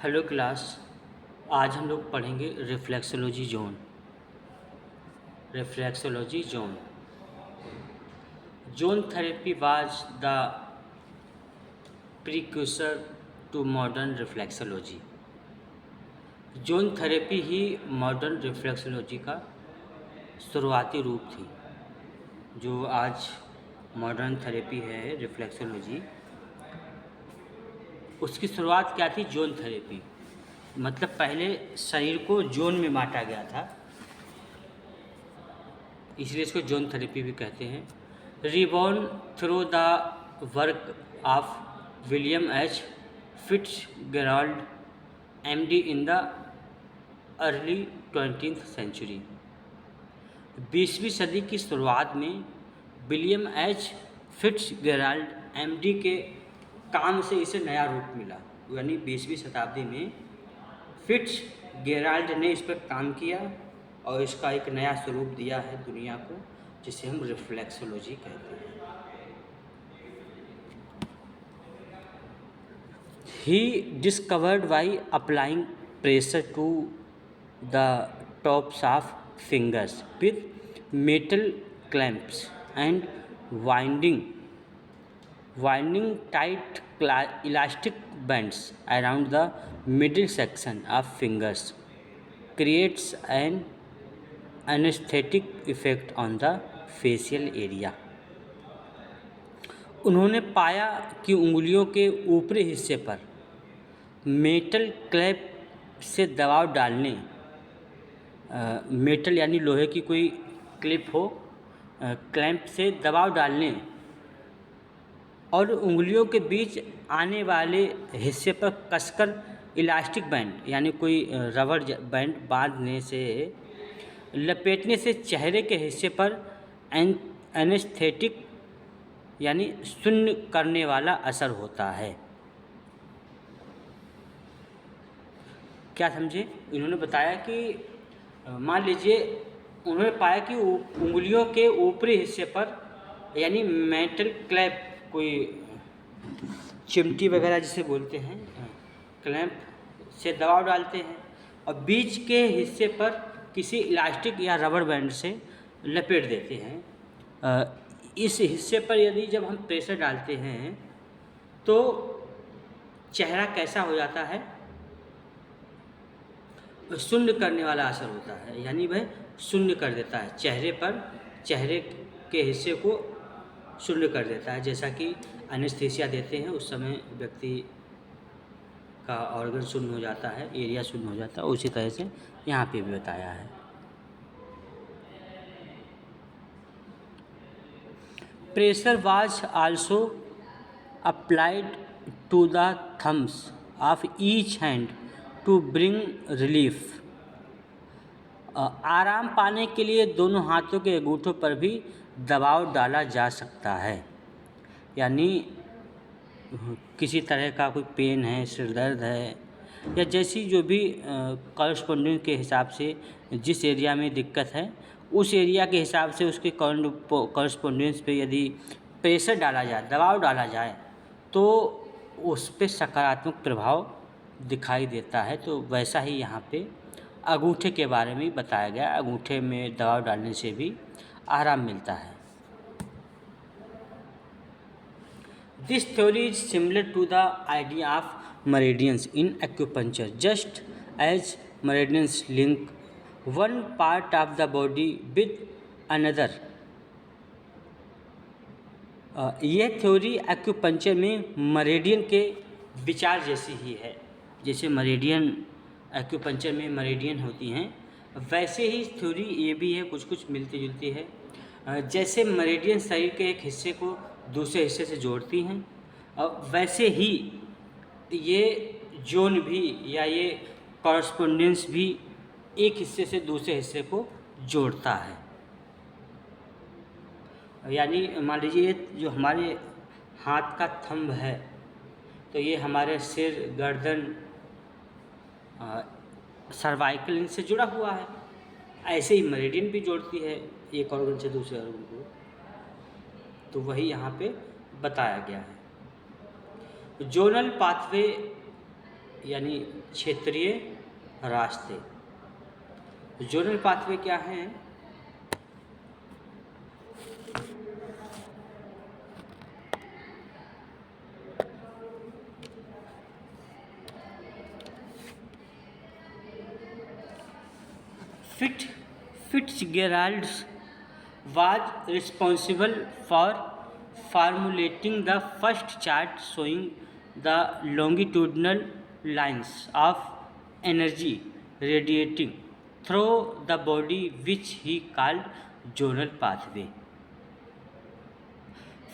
Hello class. आज हम लोग पढ़ेंगे reflexology zone. Reflexology zone zone therapy was the precursor to modern reflexology. Zone therapy ही modern reflexology का शुरुआती रूप थी। जो आज मॉडर्न थेरेपी है रिफ्लेक्सोलॉजी, उसकी शुरुआत क्या थी? Zone therapy. मतलब पहले शरीर को जोन में बांटा गया था, इसलिए इसको जोन थेरेपी भी कहते हैं। Reborn through the work of William H Fitzgerald MD in the early 20th century. 20वीं सदी की शुरुआत में विलियम एच फिट्जगेराल्ड एमडी के काम से इसे नया रूप मिला। यानी 20वीं शताब्दी में फिट्जगेराल्ड ने इस पर काम किया और इसका एक नया स्वरूप दिया है दुनिया को, जिसे हम रिफ्लेक्सोलॉजी कहते हैं। He discovered by applying pressure to the tops of fingers with metal clamps and winding tight elastic bands around the middle section of fingers creates an anesthetic effect on the facial area। उन्होंने पाया कि उंगलियों के ऊपरी हिस्से पर metal clamp से दबाव डालने, मेटल यानी लोहे की कोई क्लिप हो, क्लैंप से दबाव डालने और उंगलियों के बीच आने वाले हिस्से पर कसकर इलास्टिक बैंड यानी कोई रबर बैंड बांधने से, लपेटने से चेहरे के हिस्से पर एनेस्थेटिक यानी शून्य करने वाला असर होता है। क्या समझे? इन्होंने बताया कि मान लीजिए उन्होंने पाया कि उंगलियों के ऊपरी हिस्से पर यानी मेटल क्लैंप, कोई चिमटी वगैरह जिसे बोलते हैं, क्लैंप से दबाव डालते हैं और बीच के हिस्से पर किसी इलास्टिक या रबर बैंड से लपेट देते हैं। इस हिस्से पर यदि जब हम प्रेशर डालते हैं तो चेहरा कैसा हो जाता है? शून्य करने वाला असर होता है, यानी वह शून्य कर देता है चेहरे पर, चेहरे के हिस्से को शून्य कर देता है। जैसा कि एनेस्थीसिया देते हैं उस समय व्यक्ति का ऑर्गन शून्य हो जाता है, एरिया शून्य हो जाता है, उसी तरह से यहाँ पे भी बताया है। Pressure was also applied to the thumbs of each hand to bring relief. आराम पाने के लिए दोनों हाथों के अंगूठों पर भी दबाव डाला जा सकता है। यानी किसी तरह का कोई पेन है, सिर दर्द है या जैसी जो भी कॉरस्पॉन्डेंस के हिसाब से जिस एरिया में दिक्कत है उस एरिया के हिसाब से उसके कॉरस्पॉन्डेंस पे यदि प्रेशर डाला जाए, दबाव डाला जाए तो उस पे सकारात्मक प्रभाव दिखाई देता है। तो वैसा ही यहाँ पे अंगूठे के बारे में बताया गया। अंगूठे में दबाव डालने से भी आराम मिलता है। This theory is similar to the idea of meridians in acupuncture, just as meridians link one part of the body with another। यह थ्योरी एक्यूपंक्चर में मरीडियन के विचार जैसी ही है। जैसे मरीडियन एक्यूपंक्चर में मरीडियन होती हैं, वैसे ही थ्योरी ये भी है, कुछ कुछ मिलती जुलती है। जैसे मरीडियन शरीर के एक हिस्से को दूसरे हिस्से से जोड़ती हैं, और वैसे ही ये जोन भी या ये कॉरस्पॉन्डेंस भी एक हिस्से से दूसरे हिस्से को जोड़ता है। यानी मान लीजिए जो हमारे हाथ का थंब है तो ये हमारे सिर, गर्दन, सर्वाइकल इनसे जुड़ा हुआ है। ऐसे ही मेरिडियन भी जोड़ती है एक ऑर्गन से दूसरे ऑर्गन को, तो वही यहाँ पे बताया गया है। जोनल पाथवे यानी क्षेत्रीय रास्ते। जोनल पाथवे क्या हैं? Fitzgerald was responsible for formulating the first chart showing the longitudinal lines of energy radiating through the body, which he called zonal pathway.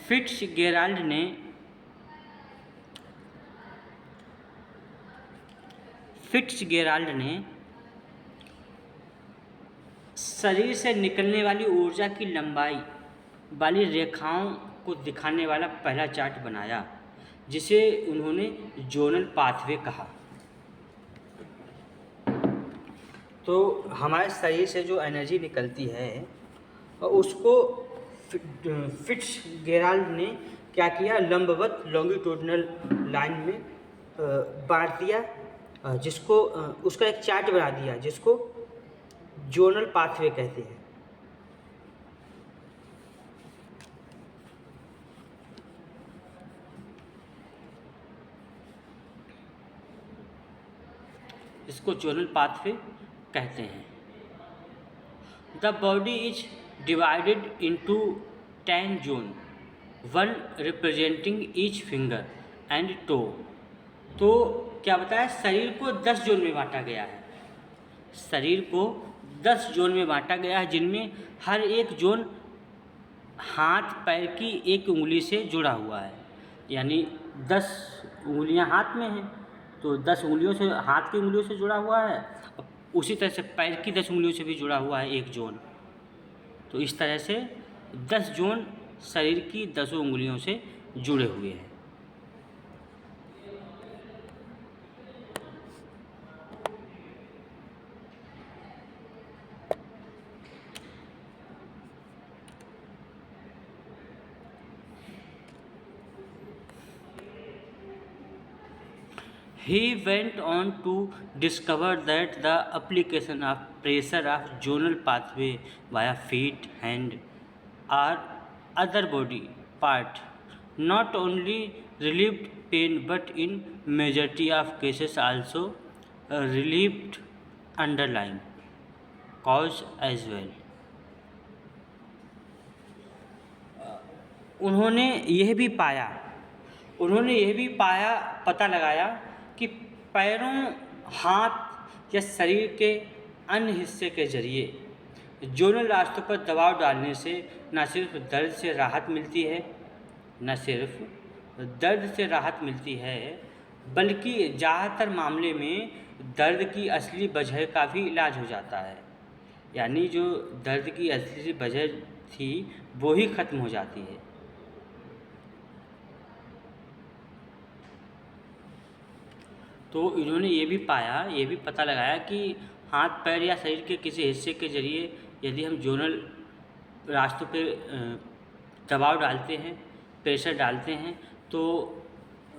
Fitzgerald ने शरीर से निकलने वाली ऊर्जा की लंबाई वाली रेखाओं को दिखाने वाला पहला चार्ट बनाया, जिसे उन्होंने जोनल पाथवे कहा। तो हमारे शरीर से जो एनर्जी निकलती है उसको फिट्जगेराल्ड ने क्या किया, लंबवत लॉन्गिट्यूडनल लाइन में बांट दिया, जिसको उसका एक चार्ट बना दिया, जिसको जोनल पाथवे कहते हैं। इसको जोनल पाथवे कहते हैं। The body is divided into 10 zone, 1 representing each finger and toe. तो क्या बताया, शरीर को 10 जोन में बांटा गया है। शरीर को 10 जोन में बांटा गया है, जिनमें हर एक जोन हाथ पैर की एक उंगली से जुड़ा हुआ है। यानी 10 उंगलियां हाथ में हैं, तो 10 उंगलियों से, हाथ की उंगलियों से जुड़ा हुआ है। उसी तरह से पैर की 10 उंगलियों से भी जुड़ा हुआ है एक जोन। तो इस तरह से 10 जोन शरीर की 10 उंगलियों से जुड़े हुए हैं। He went on to discover that the application of pressure of zonal pathway via feet, hand, or other body part not only relieved pain but in majority of cases also relieved underlying cause as well. उन्होंने यह भी पाया, पता लगाया कि पैरों, हाथ या शरीर के अन्य हिस्से के जरिए जोनल रास्तों पर दबाव डालने से न सिर्फ दर्द से राहत मिलती है बल्कि ज़्यादातर मामले में दर्द की असली वजह का भी इलाज हो जाता है। यानी जो दर्द की असली वजह थी वो ही ख़त्म हो जाती है। तो इन्होंने ये भी पता लगाया कि हाथ पैर या शरीर के किसी हिस्से के जरिए यदि हम जोनल रास्तों पे दबाव डालते हैं, प्रेशर डालते हैं, तो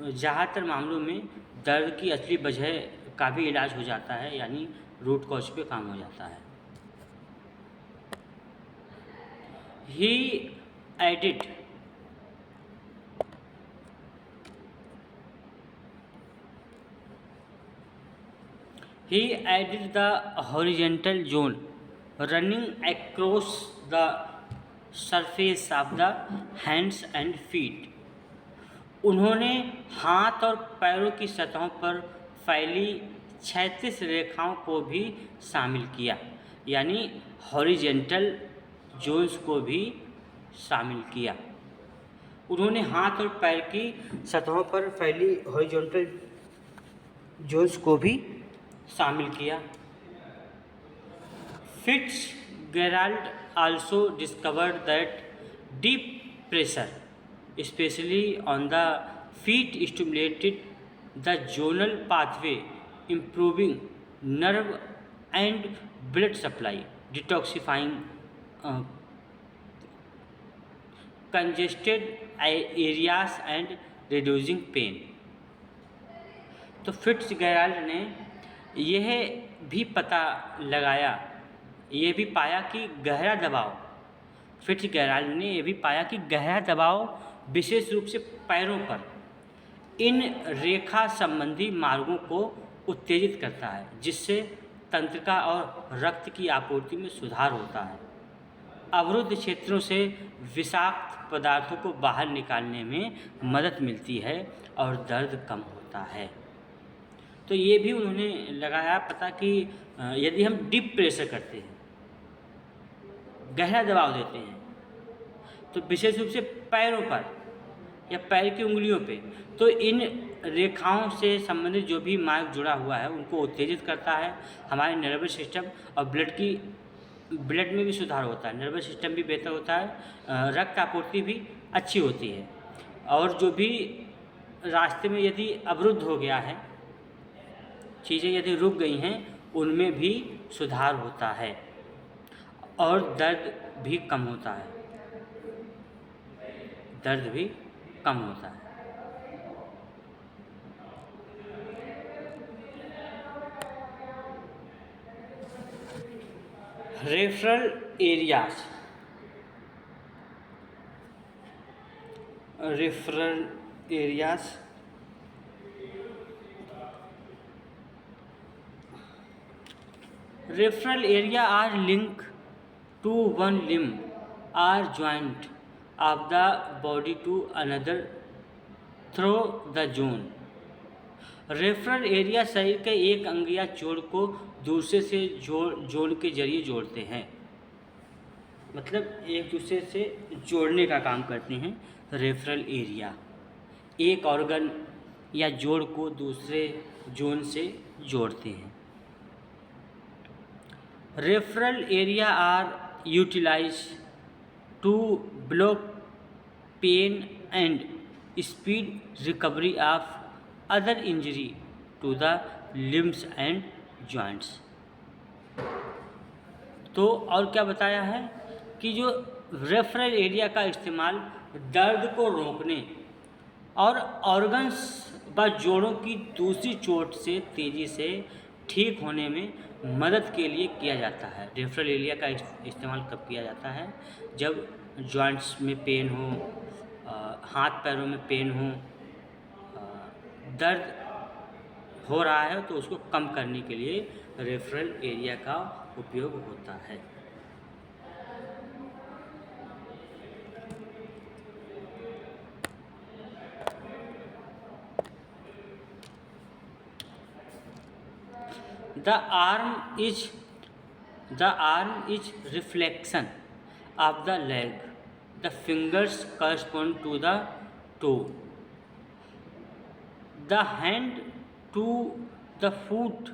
ज़्यादातर मामलों में दर्द की असली वजह का भी इलाज हो जाता है, यानी रूट कॉज पे काम हो जाता है। He added the horizontal zone running across the surface of the hands and feet. उन्होंने हाथ और पैरों की सतहों पर फैली क्षैतिज रेखाओं को भी शामिल किया, यानी हॉरिजेंटल जोन्स को भी शामिल किया। उन्होंने हाथ और पैर की सतहों पर फैली हॉरिजॉन्टल जोन्स को भी शामिल किया। Fitzgerald also discovered that deep pressure, especially on the feet, stimulated the zonal pathway, improving nerve and blood supply, detoxifying congested areas and reducing pain. तो फिट्ज़गेराल्ड ने यह भी पता लगाया, ये भी पाया कि गहरा दबाव, फिट्ज़गेराल्ड ने यह भी पाया कि गहरा दबाव विशेष रूप से पैरों पर इन रेखा संबंधी मार्गों को उत्तेजित करता है, जिससे तंत्रिका और रक्त की आपूर्ति में सुधार होता है। अवरुद्ध क्षेत्रों से विषाक्त पदार्थों को बाहर निकालने में मदद मिलती है और दर्द कम होता है। तो ये भी उन्होंने लगाया पता कि यदि हम डीप प्रेशर करते हैं, गहरा दबाव देते हैं, तो विशेष रूप से पैरों पर या पैर की उंगलियों पे, तो इन रेखाओं से संबंधित जो भी मार्ग जुड़ा हुआ है उनको उत्तेजित करता है। हमारे नर्वस सिस्टम और ब्लड में भी सुधार होता है, नर्वस सिस्टम भी बेहतर होता है, रक्त आपूर्ति भी अच्छी होती है, और जो भी रास्ते में यदि अवरुद्ध हो गया है, चीज़ें यदि रुक गई हैं, उनमें भी सुधार होता है और दर्द भी कम होता है, दर्द भी कम होता है। Referral areas, referral areas referral area are linked to one limb or joint of the body to another through the zone। Referral area शरीर के एक अंग या जोड़ को दूसरे से जोड़ के जरिए जोड़ते हैं, मतलब एक दूसरे से जोड़ने का काम करते हैं। रेफरल एरिया एक ऑर्गन या जोड़ को दूसरे जोन से जोड़ते हैं। Referral area are utilized to block pain and speed recovery of other injury to the limbs and joints। तो और क्या बताया है कि जो रेफरल एरिया का इस्तेमाल दर्द को रोकने और ऑर्गन्स व जोड़ों की दूसरी चोट से तेज़ी से ठीक होने में मदद के लिए किया जाता है। रेफरल एरिया का इस्तेमाल कब किया जाता है? जब जॉइंट्स में पेन हो, हाथ पैरों में पेन हो, दर्द हो रहा है, तो उसको कम करने के लिए रेफरल एरिया का उपयोग होता है। The arm is reflection of the leg. The fingers correspond to the toe. The hand to the foot,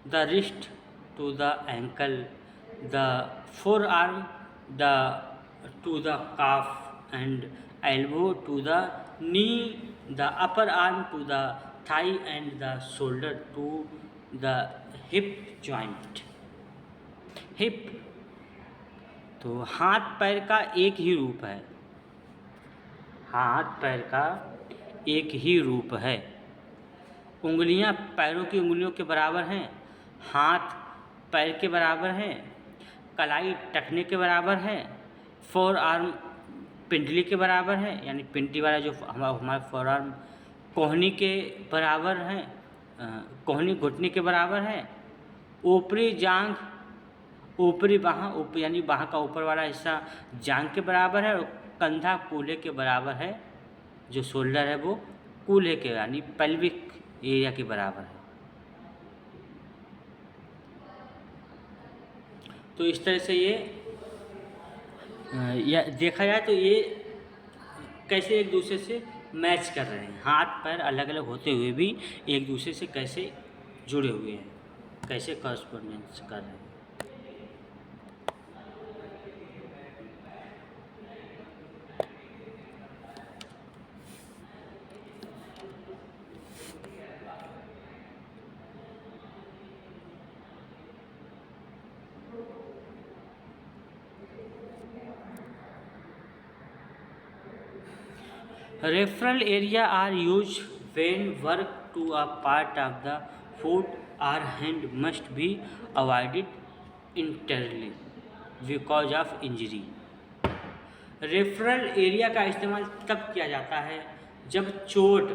the wrist to the ankle, the forearm to the calf, and elbow to the knee, the upper arm to the thigh, and the shoulder to the hip joint. Hip तो हाथ पैर का एक ही रूप है, हाथ पैर का एक ही रूप है। उंगलियां पैरों की उंगलियों के बराबर हैं, हाथ पैर के बराबर हैं, कलाई टखने के बराबर है, फोर आर्म पिंडली के बराबर है, यानी पिंडली वाला जो हमारा फोर आर्म कोहनी के बराबर है, कोहनी घुटने के बराबर है। ऊपरी जांघ, ऊपरी बाह यानी बाह का ऊपर वाला हिस्सा जांघ के बराबर है, और कंधा कूल्हे के बराबर है। जो शोल्डर है वो कूल्हे के यानी पेल्विक एरिया के बराबर है। तो इस तरह से ये देखा जाए तो ये कैसे एक दूसरे से मैच कर रहे हैं, हाथ पैर अलग अलग होते हुए भी एक दूसरे से कैसे जुड़े हुए हैं, कैसे कॉरस्पॉन्डेंस कर रहे हैं। Referral area are used when work to a part of the foot or hand must be avoided entirely because of injury. Referral area का इस्तेमाल तब किया जाता है जब चोट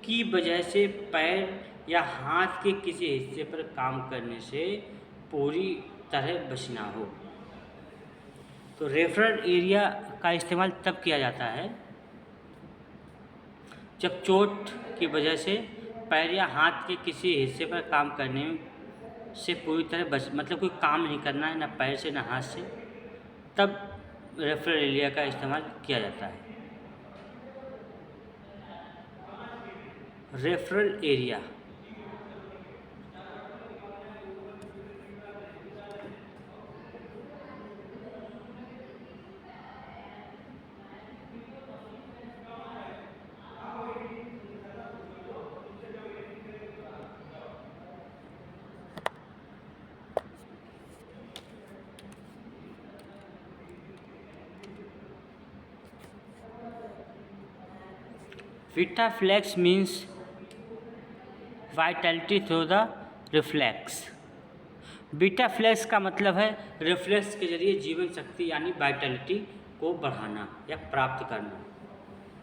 की वजह से पैर या हाथ के किसी हिस्से पर काम करने से पूरी तरह बचना हो। तो रेफरल एरिया का इस्तेमाल तब किया जाता है जब चोट की वजह से पैर या हाथ के किसी हिस्से पर काम करने से पूरी तरह मतलब कोई काम नहीं करना है, ना पैर से ना हाथ से, तब रेफरल एरिया का इस्तेमाल किया जाता है। Referral area Vita flex means vitality through the reflex. Vita Flex का मतलब है रिफ्लेक्स के जरिए जीवन शक्ति यानी वाइटलिटी को बढ़ाना या प्राप्त करना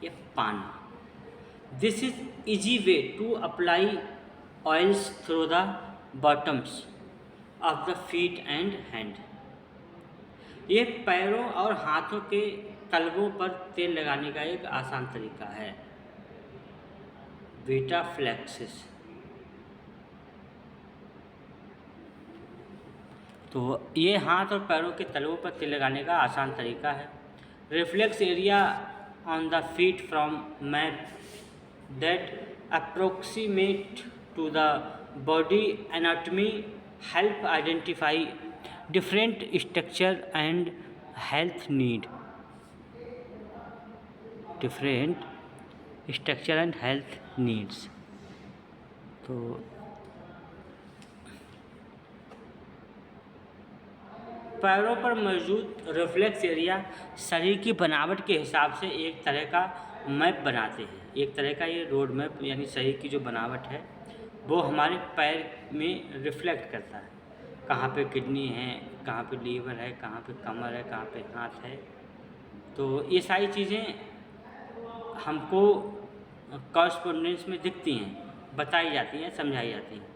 या पाना। This is easy way to apply oils through the bottoms of the feet and hand. ये पैरों और हाथों के तलवों पर तेल लगाने का एक आसान तरीका है। बीटा फ्लेक्सिस, तो ये हाथ और पैरों के तलवों पर तेल लगाने का आसान तरीका है। Reflex area on the feet from map that approximate to the body anatomy help identify different structure and health need. Different structure and health needs. तो पैरों पर मौजूद रिफ्लेक्स एरिया शरीर की बनावट के हिसाब से एक तरह का मैप बनाते हैं। एक तरह का ये रोड मैप यानी शरीर की जो बनावट है वो हमारे पैर में रिफ्लेक्ट करता है। कहाँ पे किडनी है, कहाँ पे लीवर है, कहाँ पे कमर है, कहाँ पे हाथ है। तो ये सारी चीज़ें हमको कॉरस्पॉन्डेंस में दिखती हैं, बताई जाती हैं, समझाई जाती हैं।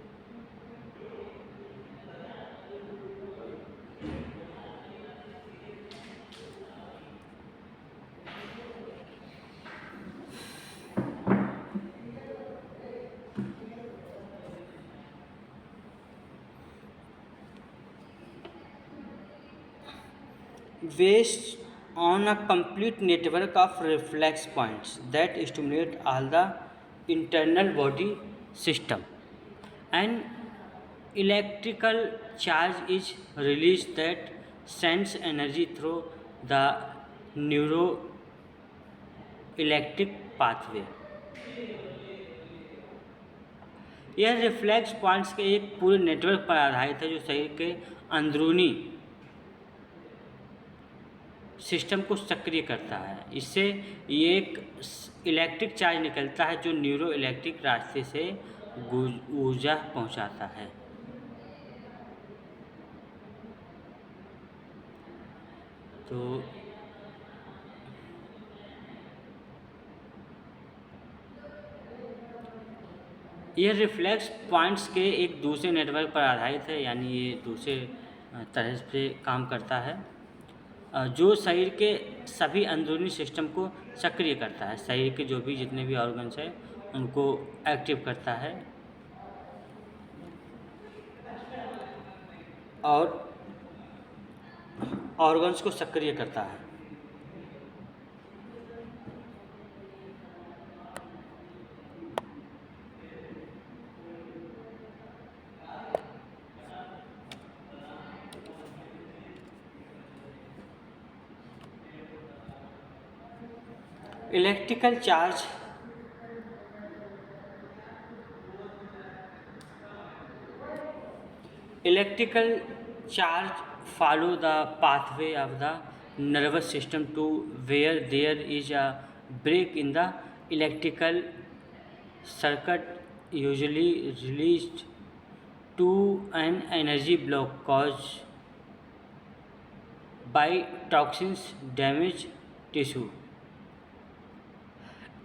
Based on a complete network of reflex points that stimulate all the internal body system, an electrical charge is released that sends energy through the neuroelectric pathway. यह रिफ्लेक्स पॉइंट्स के एक पूरे नेटवर्क पर आधारित है जो शरीर के अंदरूनी सिस्टम को सक्रिय करता है। इससे ये एक इलेक्ट्रिक चार्ज निकलता है जो न्यूरो इलेक्ट्रिक रास्ते से ऊर्जा पहुंचाता है। तो ये रिफ्लेक्स पॉइंट्स के एक दूसरे नेटवर्क पर आधारित है, यानी ये दूसरे तरह से काम करता है जो शरीर के सभी अंदरूनी सिस्टम को सक्रिय करता है। शरीर के जो भी जितने भी ऑर्गन्स हैं उनको एक्टिव करता है और ऑर्गन्स को सक्रिय करता है। Electrical charge follow the pathway of the nervous system to where there is a break in the electrical circuit usually released to an energy block caused by toxins damage tissue।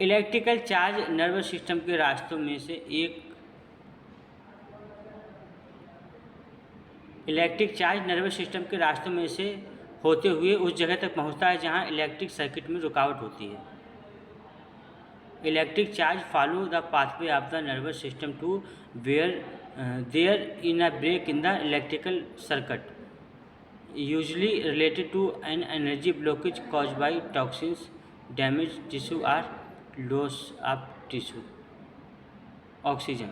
Electrical charge nervous system के रास्तों में से एक electric charge nervous system के रास्तों में से होते हुए उस जगह तक पहुंचता है जहां इलेक्ट्रिक सर्किट में रुकावट होती है। Electric charge follow the pathway of the nervous system to where there in a break in the electrical circuit usually related to an energy blockage cause by toxins damage tissue or loss of tissue. Oxygen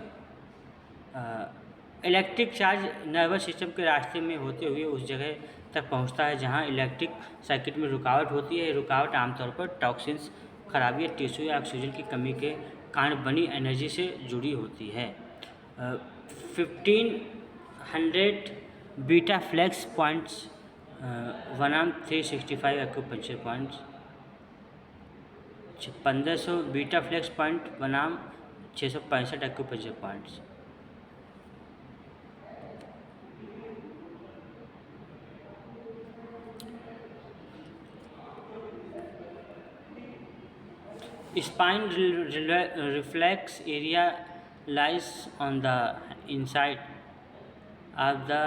electric charge nervous system के रास्ते में होते हुए उस जगह तक पहुंचता है जहां इलेक्ट्रिक सर्किट में रुकावट होती है। रुकावट आमतौर पर टॉक्सिन्स, खराबी या टिश्यू या ऑक्सीजन की कमी के कारण बनी एनर्जी से जुड़ी होती है। 1500 बीटा फ्लेक्स पॉइंट्स बनाम 365 acupuncture points. 1500 Vita Flex point बनाम 665 acupuncture points. Spine reflex area lies on the inside of the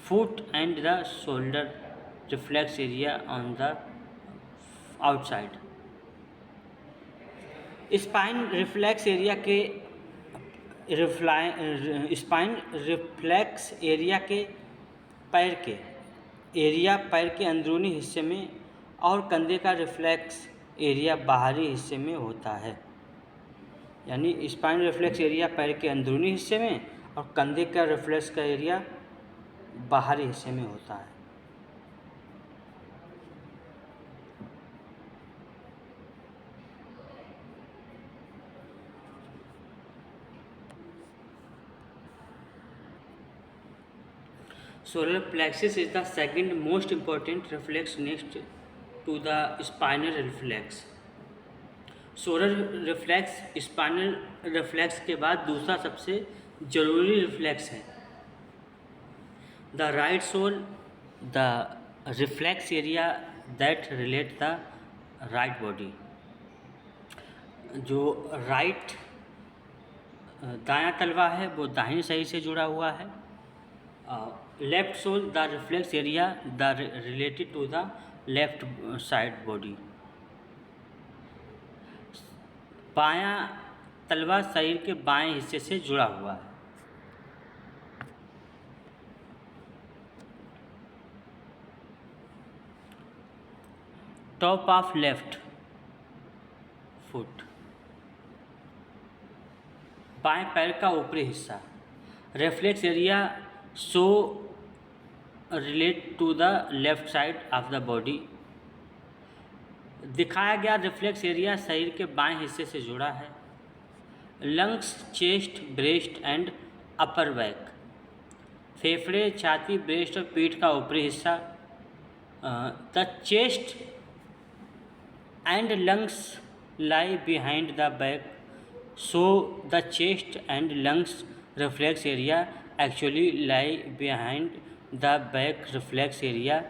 foot and the shoulder reflex area on the outside। Spine reflex area के spine reflex area के पैर के अंदरूनी हिस्से में और कंधे का रिफ्लेक्स एरिया बाहरी हिस्से में होता है। यानी स्पाइन रिफ्लेक्स एरिया पैर के अंदरूनी हिस्से में और कंधे का रिफ्लेक्स का एरिया बाहरी हिस्से में होता है। Solar plexus is the second most important reflex next to the spinal reflex। Solar reflex spinal reflex के बाद दूसरा सबसे जरूरी रिफ्लेक्स है। The right sole the reflex area that relate the right body. जो राइट दायां तलवा है वो दाहिनी सही से जुड़ा हुआ है। Left sole the reflex area the related to the left side body. बायां तलवा शरीर के बाएं हिस्से से जुड़ा हुआ है। टॉप ऑफ लेफ्ट फुट बाएं पैर का ऊपरी हिस्सा। Reflex area so relate to the left side of the body. दिखाया गया रिफ्लेक्स एरिया शरीर के बाएं हिस्से से जुड़ा है। Lungs, chest, breast and upper back फेफड़े, छाती, ब्रेस्ट और पीठ का ऊपरी हिस्सा। The chest and lungs lie behind the back, so the chest and lungs reflex area actually lie behind the back reflex area.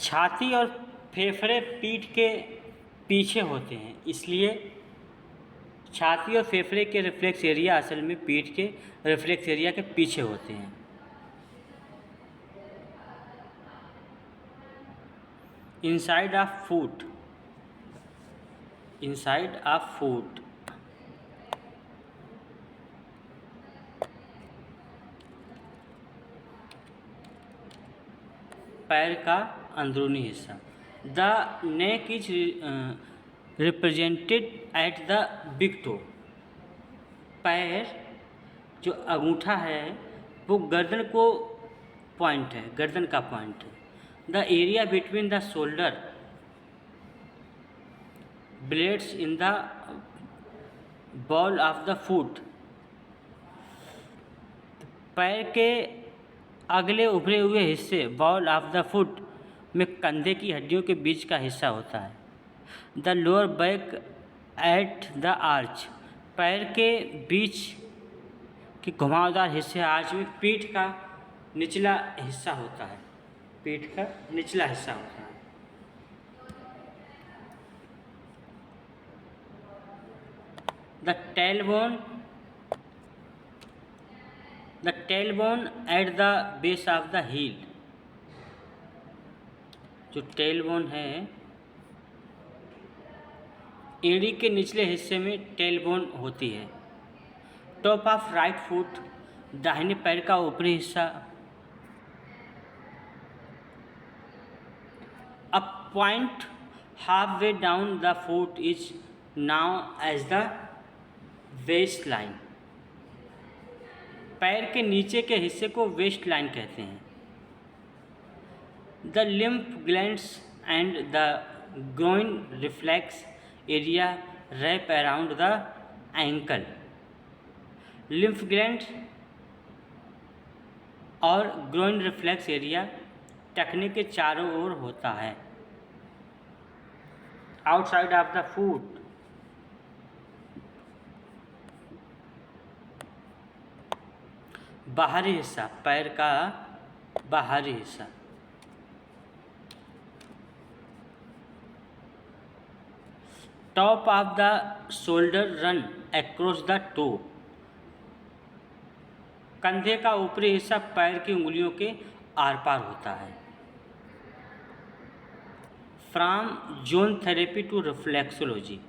छाती और फेफड़े पीठ के पीछे होते हैं, इसलिए छाती और फेफड़े के रिफ्लेक्स एरिया असल में पीठ के रिफ्लेक्स एरिया के पीछे होते हैं। इनसाइड ऑफ फुट पैर का अंदरूनी हिस्सा। The neck is represented at the big toe. पैर जो अंगूठा है वो गर्दन का पॉइंट है। The area between the shoulder blades in the ball of the foot. पैर के अगले उभरे हुए हिस्से बॉल ऑफ द फुट में कंधे की हड्डियों के बीच का हिस्सा होता है। The lower back at the arch, पैर के बीच के घुमावदार हिस्से आर्च में पीठ का निचला हिस्सा होता है, पीठ का निचला हिस्सा होता है। The tailbone at the base of the heel, जो टेलबोन है एड़ी के निचले हिस्से में टेलबोन होती है। टॉप ऑफ राइट फुट, दाहिने पैर का ऊपरी हिस्सा। A point halfway down the foot is now as the waistline, पैर के नीचे के हिस्से को वेस्ट लाइन कहते हैं। The lymph glands and the groin reflex area wrap around the ankle, lymph gland और ग्रोइन रिफ्लेक्स एरिया टखने के चारों ओर होता है। आउटसाइड ऑफ द फुट, बाहरी हिस्सा, पैर का बाहरी हिस्सा। Top of the shoulder run across the toe, कंधे का ऊपरी हिस्सा पैर की उंगलियों के आर पार होता है। From zone therapy to reflexology,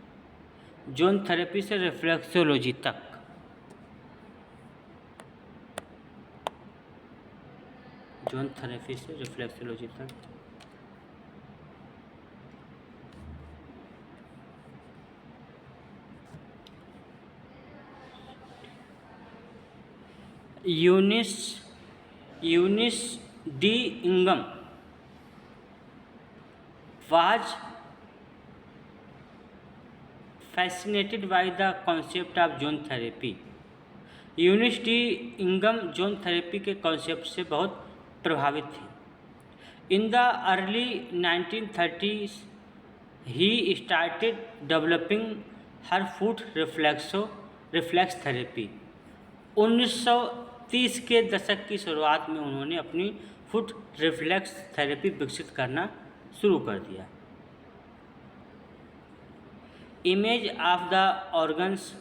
zone therapy से रिफ्लेक्सोलॉजी तक। जोन थेरेपी से रिफ्लेक्सोलॉजी तक। यूनिस डी इंगम was fascinated by the concept of zone therapy। Eunice D इंगम जोन थेरेपी के कॉन्सेप्ट से बहुत प्रभावित थी। In the early 1930s he started developing her foot reflex therapy. 1930 के दशक की शुरुआत में उन्होंने अपनी फुट रिफ्लेक्स थेरेपी विकसित करना शुरू कर दिया। Image of the organs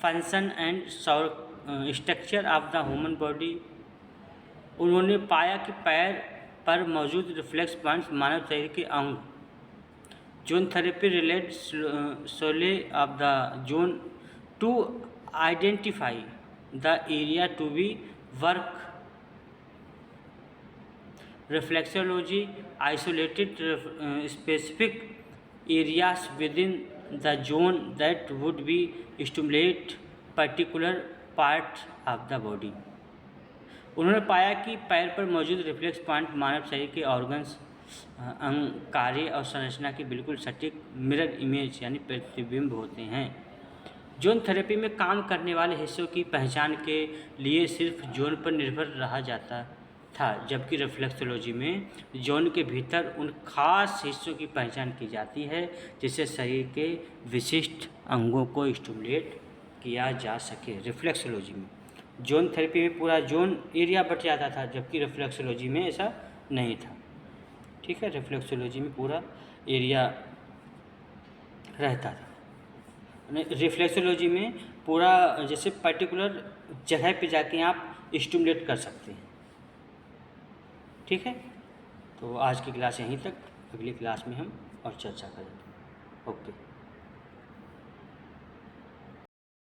function and structure of the human body, उन्होंने पाया कि पैर पर मौजूद रिफ्लेक्स पॉइंट्स मानव शरीर के अंग। Zone therapy relate sole of the zone to identify the area to be work. Reflexology isolated specific areas within the zone that would be stimulate particular part of the body। उन्होंने पाया कि पैर पर मौजूद reflex point मानव शरीर के organs, अंग, कार्य और संरचना की बिल्कुल सटीक मिरर इमेज यानी प्रतिबिंब होते हैं। जोन थेरेपी में काम करने वाले हिस्सों की पहचान के लिए सिर्फ जोन पर निर्भर रहा जाता था, जबकि रिफ्लेक्सोलॉजी में जोन के भीतर उन खास हिस्सों की पहचान की जाती है जिससे शरीर के विशिष्ट अंगों को स्टिमुलेट किया जा सके। रिफ्लेक्सोलॉजी में जोन थेरेपी में पूरा जोन एरिया बट जाता था, जबकि रिफ्लेक्सोलॉजी में ऐसा नहीं था। ठीक है, रिफ्लेक्सोलॉजी में पूरा एरिया रहता था। रिफ्लेक्सोलॉजी में पूरा जैसे पर्टिकुलर जगह पे जाके आप स्टिमुलेट कर सकते हैं। ठीक है, तो आज की क्लास यहीं तक, अगली क्लास में हम और चर्चा करेंगे। ओके।